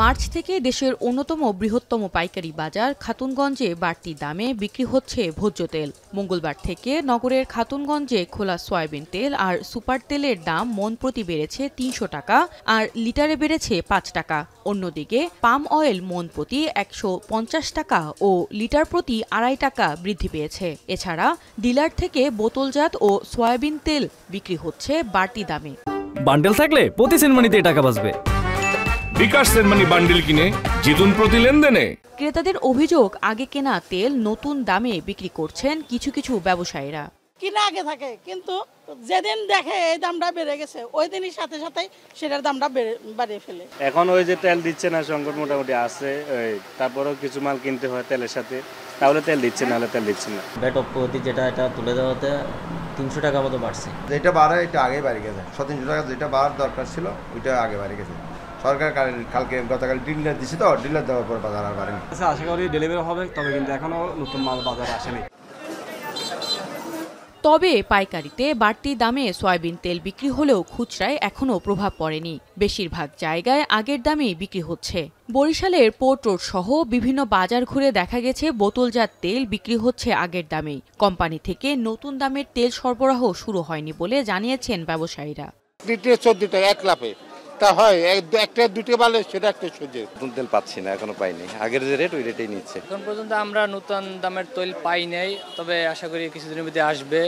March থেকে দেশের অন্যতম বৃহত্তম পাইকারি বাজার খাতুনগঞ্জে বাড়তি দামে বিক্রি হচ্ছে ভোজ্য তেল। মঙ্গলবার থেকে নগরের খাতুনগঞ্জে খোলা সয়াবিন তেল আর সুপার তেলের দাম মণ প্রতি বেড়েছে ৩০০ টাকা আর লিটারে বেড়েছে ৫ টাকা। অন্যদিকে পাম অয়েল মণ প্রতি ১৫০ টাকা ও লিটার প্রতি ২.৫ টাকা বৃদ্ধি পেয়েছে। এছাড়া ডিলার থেকে বোতলজাত ও সয়াবিন তেল বিক্রি হচ্ছে বাড়তি দামে। বান্ডেল থাকলে প্রতি সেনমানিতে টাকা বাঁচবে। বিকাশ সেনমানি বান্ডেল কিনে জিতুন প্রতি লেনদেনে। ক্রেতাদের অভিযোগ, আগে কেনা তেল নতুন দামে বিক্রি করছেন কিছু কিছু ব্যবসায়ীরা। কিনা আগে থাকে, কিন্তু যেদিন দেখে এই দামটা বেড়ে গেছে ওই দিনই সাথে সাথে সেটার দামটা বাড়িয়ে ফেলে। এখন ওই যে তেল দিচ্ছে না, সংকট মোটামুটি আছে, তারপরেও কিছু মাল কিনতে হয় তেলের সাথে, তাহলে তেল দিচ্ছে না, তেল দিচ্ছে না। ব্যাট অফ পদ্ধতি যেটা এটা তুলে দেওয়াতে ৩০০ টাকা মতো বাড়ছে। যেটা বাড়ে এটা আগে বাড়ি গেছে, ৩০০ টাকা যেটা বাড়ার দরকার ছিল ওইটা আগে বাড়ি গেছে। সরকার কালকে গতকাল ডিলার দিচ্ছে, তো ডিলার দেওয়ার পর বাজার আর বাড়েনি। আশা করি ডেলিভারি হবে, তবে কিন্তু এখনো নতুন মাল বাজারে আসেনি। তবে পাইকারিতে বাড়তি দামে সয়াবিন তেল বিক্রি হলেও খুচরায় এখনও প্রভাব পড়েনি। বেশিরভাগ জায়গায় আগের দামেই বিক্রি হচ্ছে। বরিশালের পোর্ট রোড সহ বিভিন্ন বাজার ঘুরে দেখা গেছে বোতলজাত তেল বিক্রি হচ্ছে আগের দামেই। কোম্পানি থেকে নতুন দামের তেল সরবরাহ শুরু হয়নি বলে জানিয়েছেন ব্যবসায়ীরা। 14 টাকা এক লাফে তা হয়, একটা দুটো বালে সেটা একটা সহ্য। নতুন তেল পাচ্ছি না, এখনো পাইনি। আগের যে রেট ওই রেটেই নিচ্ছে। এখন পর্যন্ত আমরা নতুন দামের তেল পাই নাই, তবে আশা করি কিছুদিনের মধ্যে আসবে।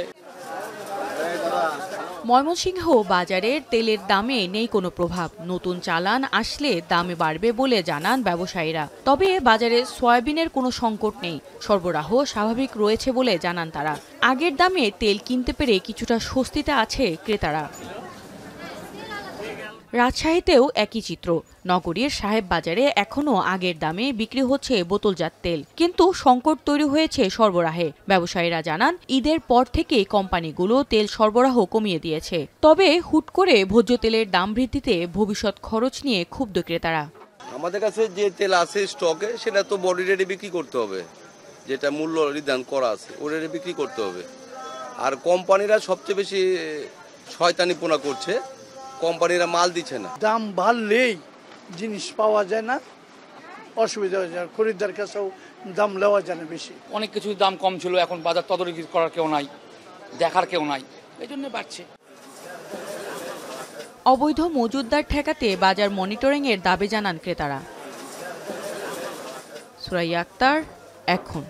ময়মনসিংহ বাজারের তেলের দামে নেই কোনো প্রভাব। নতুন চালান আসলে দামে বাড়বে বলে জানান ব্যবসায়ীরা। তবে বাজারে সয়াবিনের কোনো সংকট নেই, সরবরাহ স্বাভাবিক রয়েছে বলে জানান তারা। আগের দামে তেল কিনতে পেরে কিছুটা স্বস্তিতে আছে ক্রেতারা। রাজশাহীতেও একই চিত্র। নগরীর সাহেব বাজারে এখনও আগের দামে বিক্রি হচ্ছে বোতলজাত তেল, কিন্তু সংকট তৈরি হয়েছে সরবরাহে। ব্যবসায়ীরা জানান, ঈদের পর থেকে কোম্পানিগুলো তেল সরবরাহ কমিয়ে দিয়েছে। তবে হুট করে ভোজ্য তেলের দাম বৃদ্ধিতে ভবিষ্যৎ খরচ নিয়ে ক্ষুব্ধ ক্রেতারা। আমাদের কাছে যে তেল আছে স্টকে, সেটা তো বডি রেটে বিক্রি করতে হবে, যেটা মূল্য নির্ধারণ করা আছে ওই রেটে বিক্রি করতে হবে। আর কোম্পানিরা সবচেয়ে বেশি শয়তানিপনা করছে, কোম্পানিরা মাল দিচ্ছে না। দাম বাড়লেই জিনিস পাওয়া যায় না, অসুবিধা হয়ে যায়। খরিদ্দার কাছেও দাম নেওয়া যায় না বেশি। অনেক কিছু দাম কম ছিল, এখন বাজার তদারকি করার কেউ নাই, দেখার কেউ নাই, এই জন্য বাড়ছে। অবৈধ মজুতদার ঠেকাতে বাজার মনিটরিংয়ের দাবি জানান ক্রেতারা। সুরাইয়া আক্তার, এখন।